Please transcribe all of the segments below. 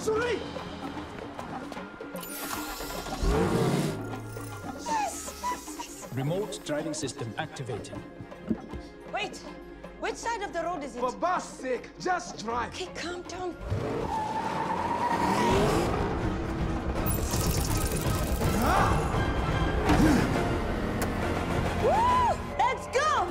Sorry! Remote driving system activated. Wait! Which side of the road is it? For God's sake, just drive! Okay, calm down. Woo! Let's go!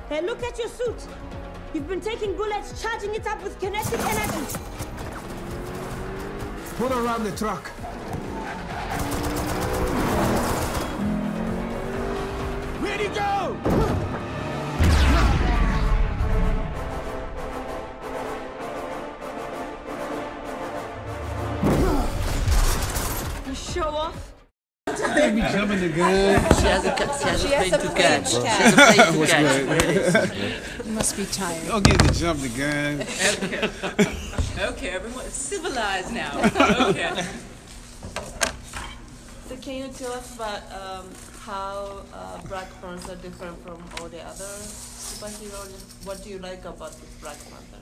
Hey, look at your suit. You've been taking bullets, charging it up with kinetic energy. Put around the truck. Ready, go! You show off. They be jumping the gun. She has a plane to catch. She has a plane to catch. You must be tired. Don't get to jump the gun. Okay. Okay, everyone's civilized now. Okay. So can you tell us about how Black Panther are different from all the other superheroes? What do you like about this Black Panther?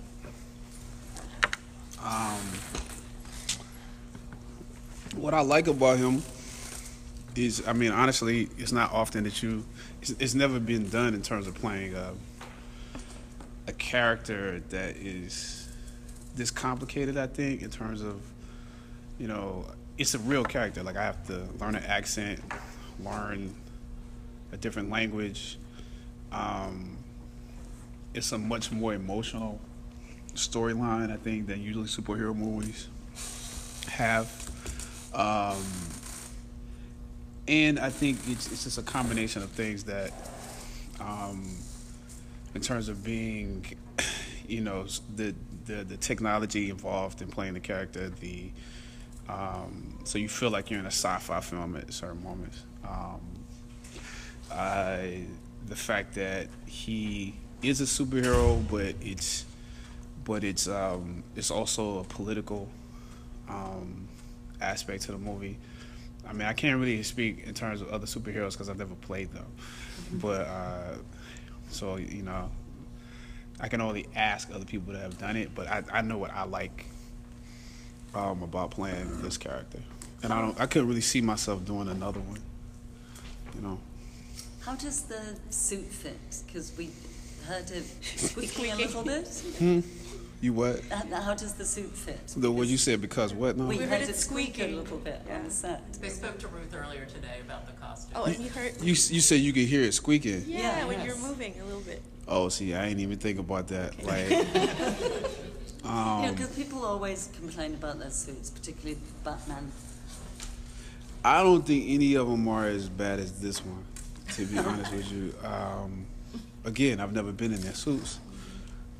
What I like about him is, I mean, honestly, it's not often that it's never been done in terms of playing a character that is this complicated, I think, in terms of, you know, it's a real character. Like, I have to learn an accent, learn a different language. It's a much more emotional storyline, I think, than usually superhero movies have. And I think it's just a combination of things that, in terms of being, you know, the technology involved in playing the character, so you feel like you're in a sci-fi film at certain moments. The fact that he is a superhero, but it's also a political aspect to the movie. I mean, I can't really speak in terms of other superheroes because I've never played them. But, so, you know, I can only ask other people that have done it, but I know what I like about playing this character. And I couldn't really see myself doing another one, you know. How does the suit fit? Because we heard it squeaking a little bit. You what? How does the suit fit? What you said, because what? No. We heard it squeaking a little bit on the set. They spoke to Ruth earlier today about the costume. Oh, and you heard? You said you could hear it squeaking. Yeah, when you're moving a little bit. Oh, see, I ain't even think about that. Like, because people always complain about their suits, particularly Batman. I don't think any of them are as bad as this one, to be honest with you. Again, I've never been in their suits.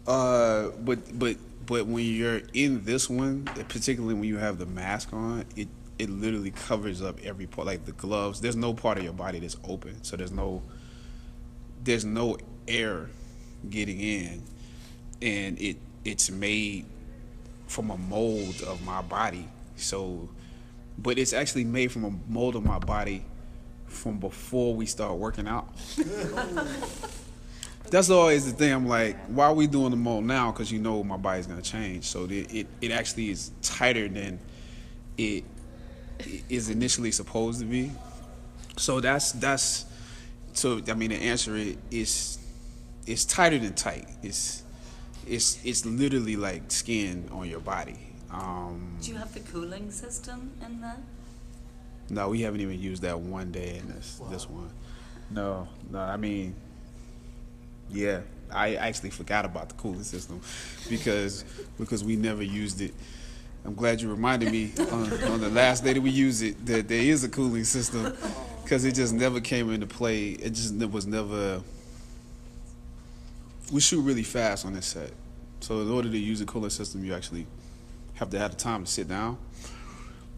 But when you're in this one, particularly when you have the mask on, it literally covers up every part, like the gloves. There's no part of your body that's open, so there's no air getting in, and it's made from a mold of my body. So, but it's actually made from a mold of my body from before we start working out. That's always the thing. I'm like, why are we doing the mold now? Because you know my body's gonna change. So it actually is tighter than it is initially supposed to be. So that's so. I mean, the answer is it's tighter than tight. It's literally like skin on your body. Do you have the cooling system in there? No, we haven't even used that one day in this one. No. I mean. Yeah, I actually forgot about the cooling system because we never used it. I'm glad you reminded me on the last day that we used it that there is a cooling system, because it just never came into play. It was never. We shoot really fast on this set, so in order to use a cooling system, you actually have to have the time to sit down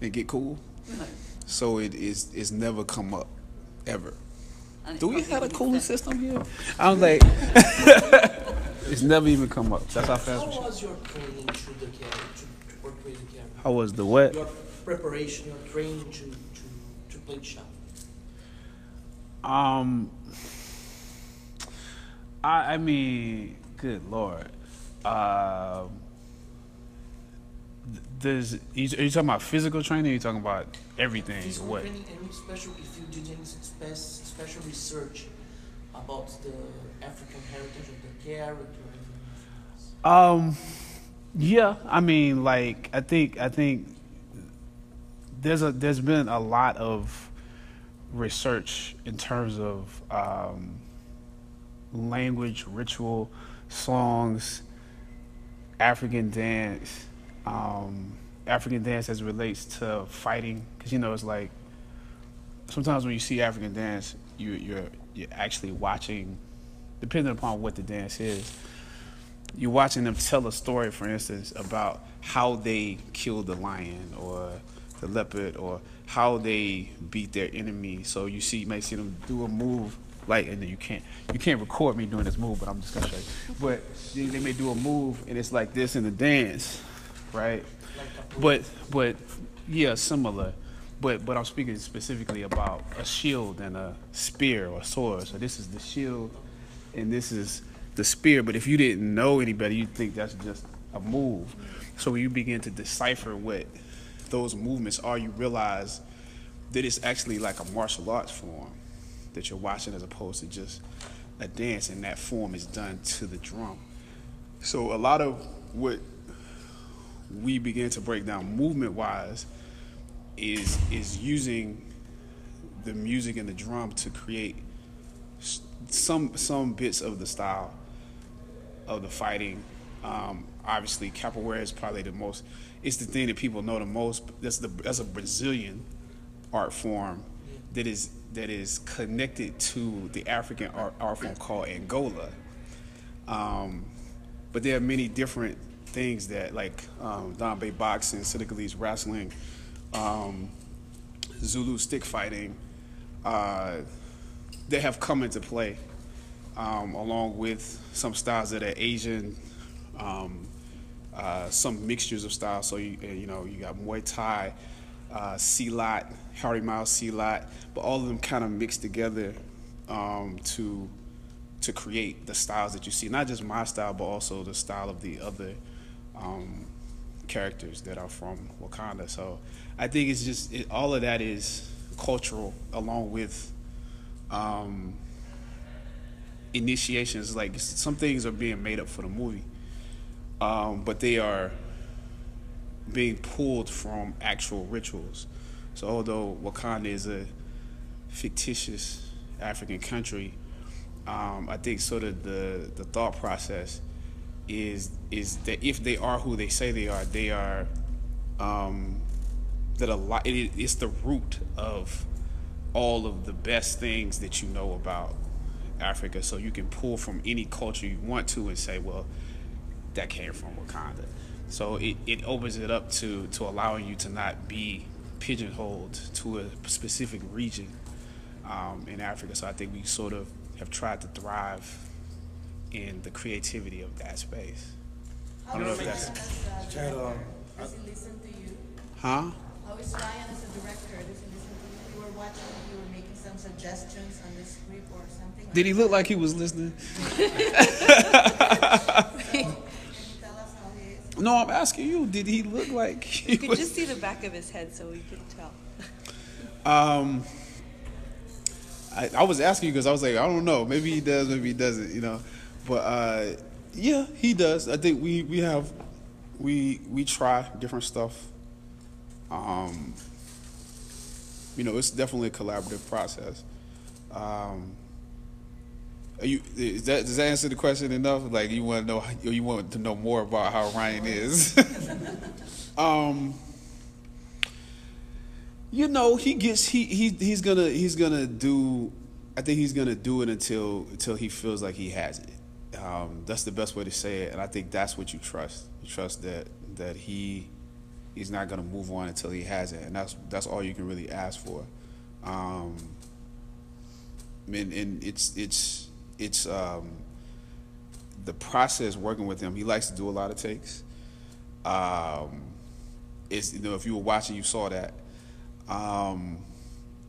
and get cool. Right. So it's never come up ever. Do we have a wouldn't cooling fit. system here? I'm like, it's never even come up. That's how fast we How shoot. was your training to the camera, to work with the camera? How was the what? Your preparation, your training to play shot. I mean, good Lord. Are you talking about physical training? Or are you talking about everything? Physical What? training, and special if you did any special research about the African heritage of the character. Yeah. I mean, like I think there's been a lot of research in terms of language, ritual, songs, African dance as it relates to fighting, because it's like sometimes when you see African dance, you're actually watching, depending upon what the dance is, you're watching them tell a story, for instance, about how they killed the lion or the leopard, or how they beat their enemy. So you may see them do a move, like, and then you can't record me doing this move, but I'm just gonna show you. But they may do a move, and it's like this in the dance, right? But yeah, similar. But I'm speaking specifically about a shield and a spear or sword. So this is the shield, and this is the spear. But if you didn't know any better, you'd think that's just a move. So when you begin to decipher what those movements are, you realize that it's actually like a martial arts form that you're watching, as opposed to just a dance, and that form is done to the drum. So a lot of what we begin to break down movement-wise is using the music and the drum to create some bits of the style of the fighting. Obviously, capoeira is probably the most. It's the thing that people know the most. That's a Brazilian art form that is connected to the African art form called Angola. But there are many different things that, like Dombe boxing, Senegalese wrestling, Zulu stick fighting, that have come into play, along with some styles that are Asian, some mixtures of styles. So you got Muay Thai, Silat, Harimau Silat, but all of them kind of mixed together to create the styles that you see. Not just my style, but also the style of the other characters that are from Wakanda. So I think it's just all of that is cultural, along with initiations. Like, some things are being made up for the movie, but they are being pulled from actual rituals. So although Wakanda is a fictitious African country, I think sort of the thought process is that if they are who they say they are that a lot, it's the root of all of the best things that you know about Africa. So you can pull from any culture you want to and say, well, that came from Wakanda. So it opens it up to allowing you to not be pigeonholed to a specific region in Africa. So I think we sort of have tried to thrive in the creativity of that space. I don't know if that's... Does he listen to you? Huh? How is Ryan as a director? Does he listen to you? You were watching, you were making some suggestions on the script or something? Did he look like he was listening? Can you tell us how he is? No, I'm asking you. Did he look like he You could was... just see the back of his head, so we could tell. I was asking you because I was like, I don't know. Maybe he does, maybe he doesn't, But yeah, he does. I think we try different stuff. It's definitely a collaborative process. Does that answer the question enough? Like, you want to know more about how Ryan is? He's gonna do. I think he's gonna do it until he feels like he has it. That's the best way to say it, and I think that's what you trust. You trust that he's not gonna move on until he has it, and that's all you can really ask for. And it's the process working with him. He likes to do a lot of takes. If you were watching, you saw that.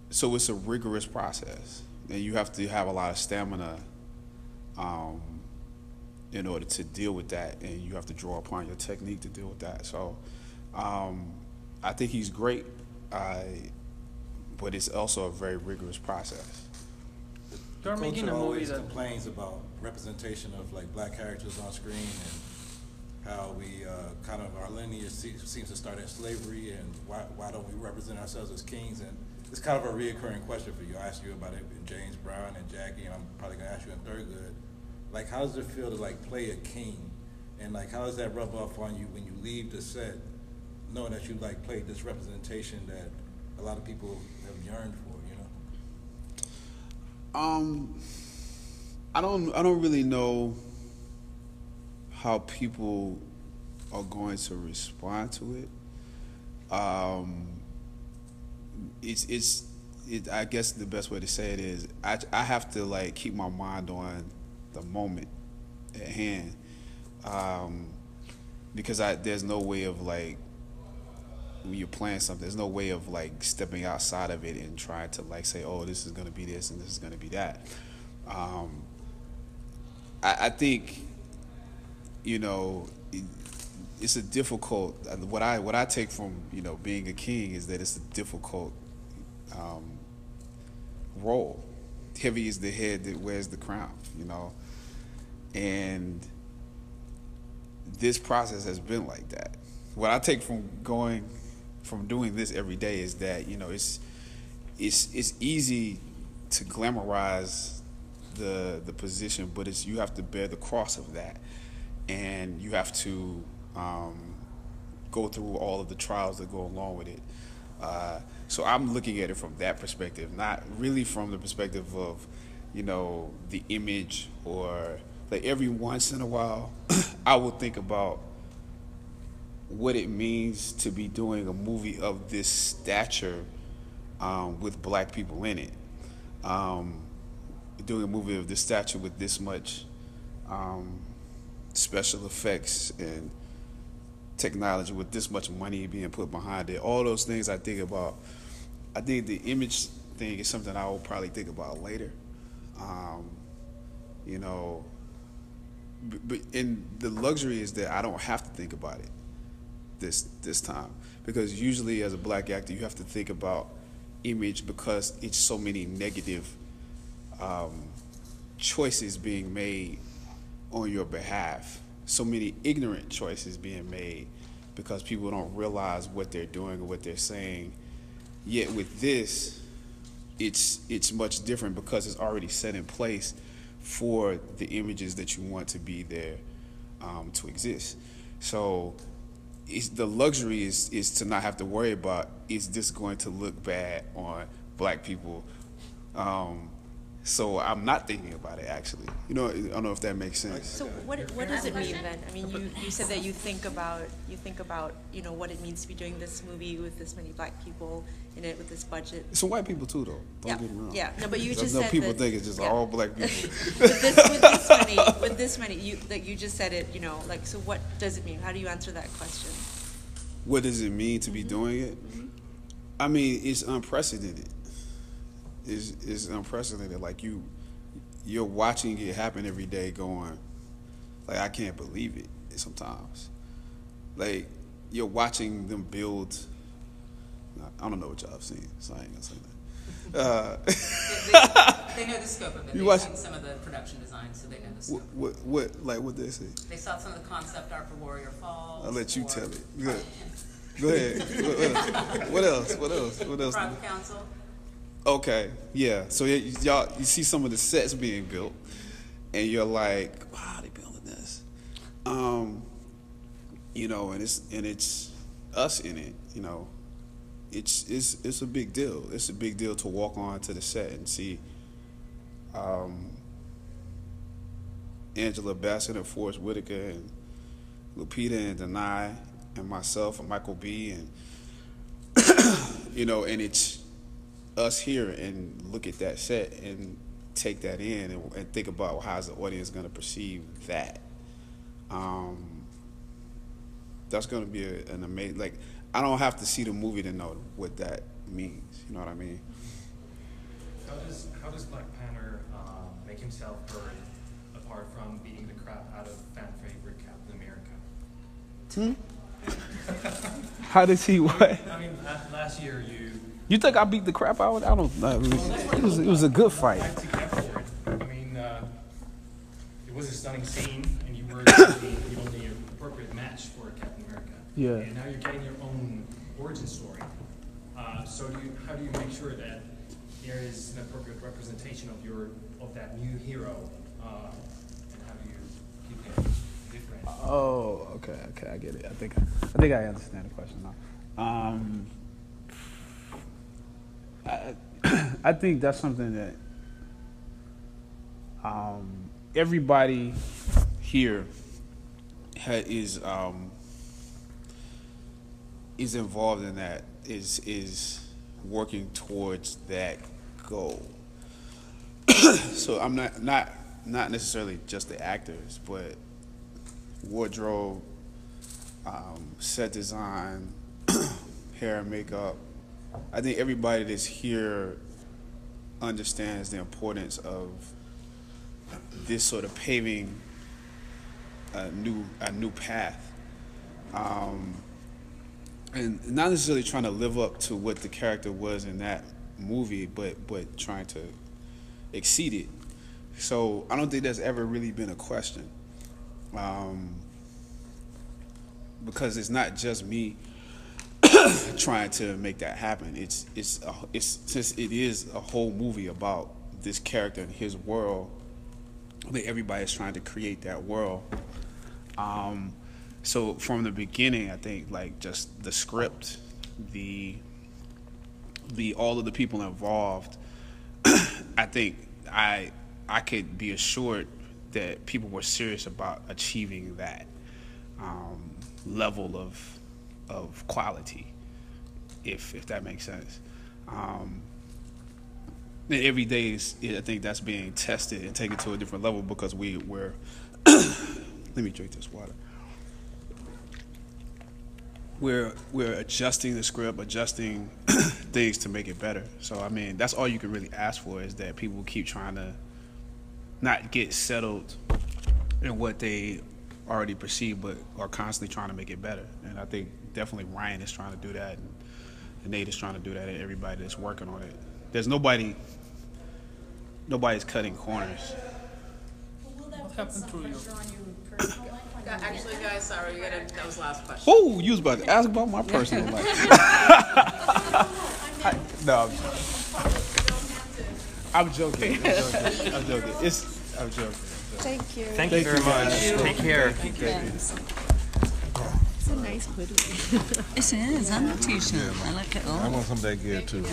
So it's a rigorous process, and you have to have a lot of stamina in order to deal with that, and you have to draw upon your technique to deal with that. So I think he's great, but it's also a very rigorous process. They're making a movie always that complains about representation of like black characters on screen, and how we kind of our lineage seems to start at slavery, and why don't we represent ourselves as kings? And it's kind of a reoccurring question for you. I asked you about it in James Brown and Jackie, and I'm probably gonna ask you in Thurgood. Like, how does it feel to like play a king, and like how does that rub off on you when you leave the set, knowing that you like played this representation that a lot of people have yearned for, you know? I don't really know how people are going to respond to it. I guess the best way to say it is I have to like keep my mind on the moment at hand, because there's no way of like, when you're playing something, there's no way of like stepping outside of it and trying to like say, oh, this is gonna be this and this is gonna be that. I think, you know, it's a difficult, what I take from, you know, being a king is that it's a difficult role. Heavy is the head that wears the crown, you know, and this process has been like that. What I take from doing this every day is that, you know, it's easy to glamorize the position, but you have to bear the cross of that, and you have to go through all of the trials that go along with it. So I'm looking at it from that perspective, not really from the perspective of, you know, the image, or like every once in a while I will think about what it means to be doing a movie of this stature with black people in it. Doing a movie of this stature with this much special effects and technology, with this much money being put behind it. All those things I think about. I think the image thing is something I will probably think about later. You know, and the luxury is that I don't have to think about it this time, because usually as a black actor you have to think about image because it's so many negative choices being made on your behalf, so many ignorant choices being made because people don't realize what they're doing or what they're saying. Yet with this, it's much different because it's already set in place for the images that you want to be there to exist. So the luxury is to not have to worry about, is this going to look bad on black people? So I'm not thinking about it, actually. You know, I don't know if that makes sense. So what does it mean then? I mean, you said that you think about, you know, what it means to be doing this movie with this many black people in it, with this budget. Some white people too, though. Don't get me wrong. Yeah, no, but you just said said people that, think it's just all black people. with this many, you just said it, you know, like, so what does it mean? How do you answer that question? What does it mean to be doing it? I mean, it's unprecedented. Is unprecedented. Like you're watching it happen every day, going, like, I can't believe it sometimes. Like, you're watching them build. I don't know what y'all have seen, so I ain't gonna say that. They know the scope of it. You They've watch- seen some of the production designs, so they know the scope. What they say? They saw some of the concept art for Warrior Falls. I'll let you or- tell it. Good. Go ahead. What else? Tribal Council. Okay, yeah. So y'all, you see some of the sets being built, and you're like, wow, they building this. You know, and it's us in it. You know, it's a big deal. It's a big deal to walk onto the set and see Angela Bassett and Forrest Whitaker and Lupita and Denai and myself and Michael B. and you know, and it's us here, and look at that set and take that in and think about how's the audience going to perceive that. That's going to be an amazing, like, I don't have to see the movie to know what that means. You know what I mean? How does Black Panther make himself heard apart from beating the crap out of fan favorite Captain America? How does he what? I mean, last year You think I beat the crap out? I don't know. It was a good fight. I mean, it was a stunning scene, and you were the only appropriate match for Captain America. Yeah. And now you're getting your own origin story. So how do you make sure that there is an appropriate representation of that new hero, and how do you keep it different? Oh, okay, I get it. I think I understand the question now. I think that's something that everybody here is involved in that, is working towards that goal. So I'm not necessarily just the actors, but wardrobe, set design, hair and makeup. I think everybody that's here understands the importance of this sort of paving a new path, and not necessarily trying to live up to what the character was in that movie, but trying to exceed it. So I don't think that's ever really been a question, because it's not just me trying to make that happen. It's since it is a whole movie about this character and his world, I think everybody's trying to create that world. So from the beginning, I think like just the script, the all of the people involved, I think I could be assured that people were serious about achieving that level of quality, if that makes sense. Every day I think that's being tested and taken to a different level, because we're let me drink this water. We're adjusting the script, adjusting things to make it better. So I mean, that's all you can really ask for, is that people keep trying to not get settled in what they already perceive, but are constantly trying to make it better. And I think definitely Ryan is trying to do that, and Nate is trying to do that, and everybody that's working on it. There's nobody's cutting corners. What happened to you? Actually, guys, sorry, that was the last question. Oh, you was about to ask about my personal life. No, I'm joking. I'm joking. I'm joking. Thank you. Thank you very much. Take care. It's a nice hoodie. It is, and a t-shirt. I like it all. I want some of that gear too.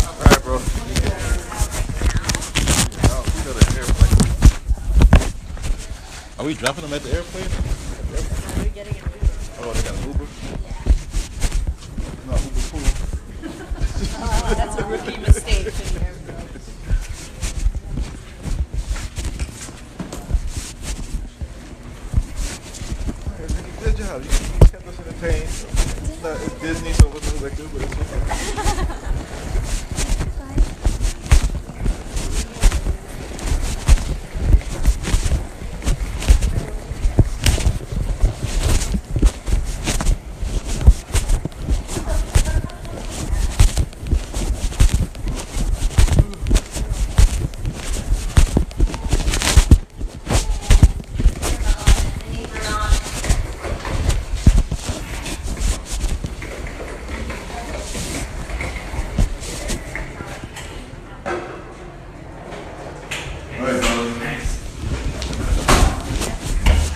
All right, bro. Are we dropping them at the airplane? We're getting an Uber. Oh, they got an Uber? No, Uber pool. That's a rookie mistake. Good job. You kept us entertained. It's Disney, so it wasn't like Uber. It's okay.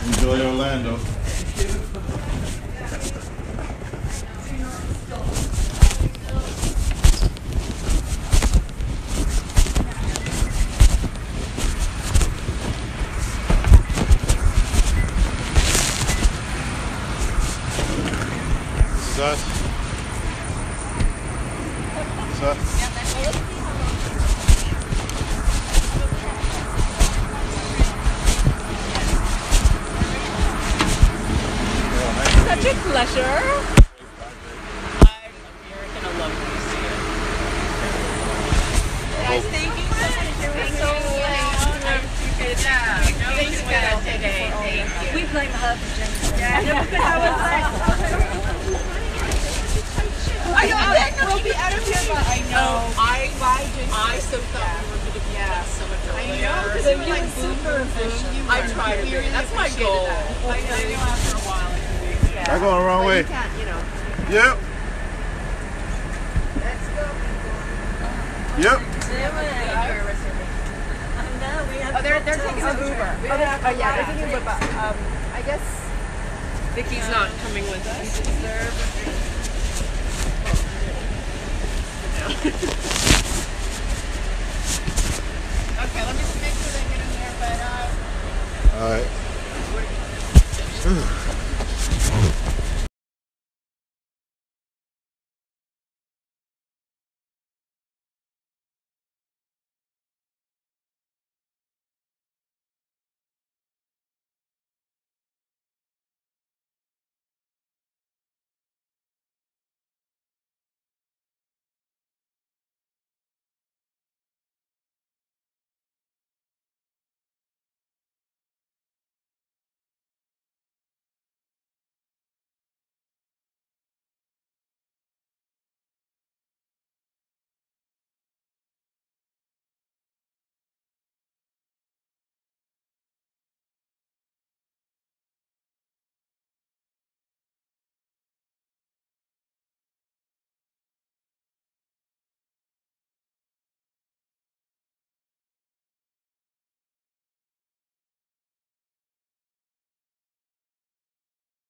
Enjoy Orlando. This is us. This is us. Such a pleasure. You're gonna love this. Guys, thank you so much. blame her for Jennifer. I know, we'll be out of here, but I know. I so thought we were going to be so much earlier. I know, because it was like super efficient. I tried to be. That's my goal. I know after a while it can be. I'm going the wrong way. You can't, you know. Yep. Let's go. Yep. Oh, they're taking an Uber. Oh, yeah, they're taking an Uber, but I guess Vicky's not coming with us. Okay, let me just make sure they get in there, but All right.